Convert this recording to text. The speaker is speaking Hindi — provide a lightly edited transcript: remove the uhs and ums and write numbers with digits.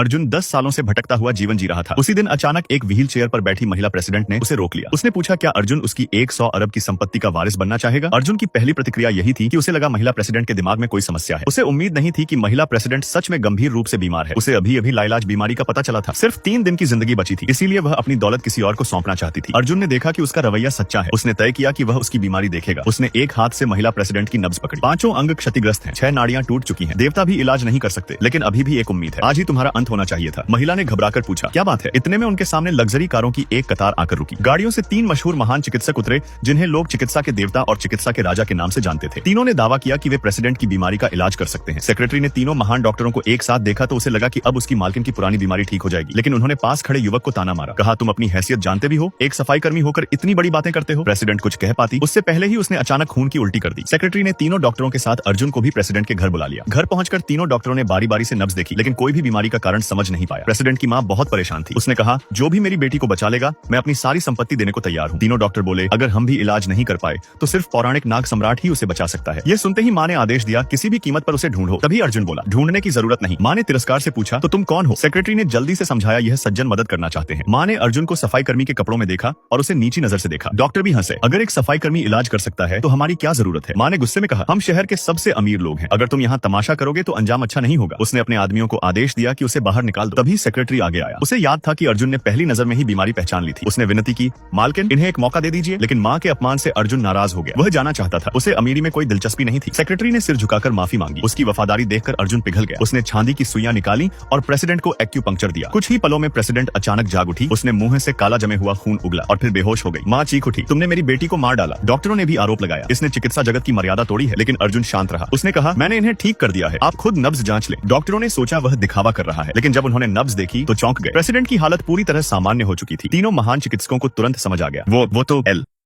अर्जुन 10 सालों से भटकता हुआ जीवन जी रहा था। उसी दिन अचानक एक व्हील चेयर पर बैठी महिला प्रेसिडेंट ने उसे रोक लिया। उसने पूछा क्या अर्जुन उसकी 100 अरब की संपत्ति का वारिस बनना चाहेगा। अर्जुन की पहली प्रतिक्रिया यही थी कि उसे लगा महिला प्रेसिडेंट के दिमाग में कोई समस्या है। उसे उम्मीद नहीं थी कि महिला प्रेसिडेंट सच में गंभीर रूप से बीमार है। उसे अभी अभी लाइलाज बीमारी का पता चला था। सिर्फ 3 दिन की जिंदगी बची थी, इसीलिए वह अपनी दौलत किसी और को सौंपना चाहती थी। अर्जुन ने देखा कि उसका रवैया सच्चा है। उसने तय किया कि वह उसकी बीमारी देखेगा। उसने एक हाथ से महिला प्रेसिडेंट की नब्ज पकड़ी। 5 अंग क्षतिग्रस्त हैं, 6 नाड़ियां टूट चुकी हैं। देवता भी इलाज नहीं कर सकते, लेकिन अभी भी एक उम्मीद है। आज ही तुम्हारा अंत होना चाहिए था। महिला ने घबराकर पूछा क्या बात है। इतने में उनके सामने लग्जरी कारों की एक कतार आकर रुकी। गाड़ियों से 3 मशहूर महान चिकित्सक उतरे, जिन्हें लोग चिकित्सा के देवता और चिकित्सा के राजा के नाम से जानते थे। तीनों ने दावा किया कि वे प्रेसिडेंट की बीमारी का इलाज कर सकते हैं। सेक्रेटरी ने तीनों महान डॉक्टरों को एक साथ देखा तो उसे लगा कि अब उसकी मालकिन की पुरानी बीमारी ठीक हो जाएगी, लेकिन उन्होंने पास खड़े युवक को ताना मारा। कहा तुम अपनी हैसियत जानते भी हो, एक सफाई कर्मी होकर इतनी बड़ी बातें करते हो। प्रेसिडेंट कुछ कह पाती उससे पहले ही उसने अचानक खून की उल्टी कर दी। सेक्रेटरी ने तीनों डॉक्टरों के साथ अर्जुन को भी प्रेसिडेंट के घर बुला लिया। घर पहुंचकर तीनों डॉक्टरों ने बारी बारी से नब्ज देखी, लेकिन कोई भी बीमारी का कारण समझ नहीं पाया। प्रेसिडेंट की मां बहुत परेशान थी। उसने कहा जो भी मेरी बेटी को बचा लेगा मैं अपनी सारी संपत्ति देने को तैयार हूँ। तीनों डॉक्टर बोले अगर हम भी इलाज नहीं कर पाए तो सिर्फ पौराणिक नाग सम्राट ही उसे बचा सकता है। ये सुनते ही मां ने आदेश दिया किसी भी कीमत पर उसे ढूंढो। तभी अर्जुन बोला ढूंढने की जरूरत नहीं। मां ने तिरस्कार से पूछा तो तुम कौन हो। सेक्रेटरी ने जल्दी से समझाया यह सज्जन मदद करना चाहते हैं। मां ने अर्जुन को सफाई कर्मी के कपड़ों में देखा और उसे नीची नजर से देखा। डॉक्टर भी हंसे। अगर एक सफाई कर्मी इलाज कर सकता है तो हमारी क्या जरूरत है। मां ने गुस्से में कहा हम शहर के सबसे अमीर लोग हैं, अगर तुम यहाँ तमाशा करोगे तो अंजाम अच्छा नहीं होगा। उसने अपने आदमियों को आदेश दिया कि उसे बाहर निकाल दो। तभी सेक्रेटरी आगे आया। उसे याद था कि अर्जुन ने पहली नजर में ही बीमारी पहचान ली थी। उसने विनती की मालकिन इन्हें एक मौका दे दीजिए, लेकिन मां के अपमान से अर्जुन नाराज हो गया। वह जाना चाहता था, उसे अमीरी में कोई दिलचस्पी नहीं थी। सेक्रेटरी ने सिर झुकाकर माफी मांगी। उसकी वफादारी देखकर अर्जुन पिघल गया। उसने चांदी की सुइयां निकाली और प्रेसिडेंट को एक्यूपंक्चर दिया। कुछ ही पलों में प्रेसिडेंट अचानक जाग उठी। उसने मुंह से काला जमे हुआ खून उगला और फिर बेहोश हो गई। मां चीख उठी तुमने मेरी बेटी को मार डाला। डॉक्टरों ने भी आरोप लगाया इसने चिकित्सा जगत की मर्यादा तोड़ी है, लेकिन अर्जुन शांत रहा। उसने कहा मैंने इन्हें ठीक कर दिया है, आप खुद नब्ज जांच लें। डॉक्टरों ने सोचा वह दिखावा कर रहा है, लेकिन जब उन्होंने नब्ज देखी तो चौंक गए। प्रेसिडेंट की हालत पूरी तरह सामान्य हो चुकी थी। तीनों महान चिकित्सकों को तुरंत समझ आ गया वो तो एल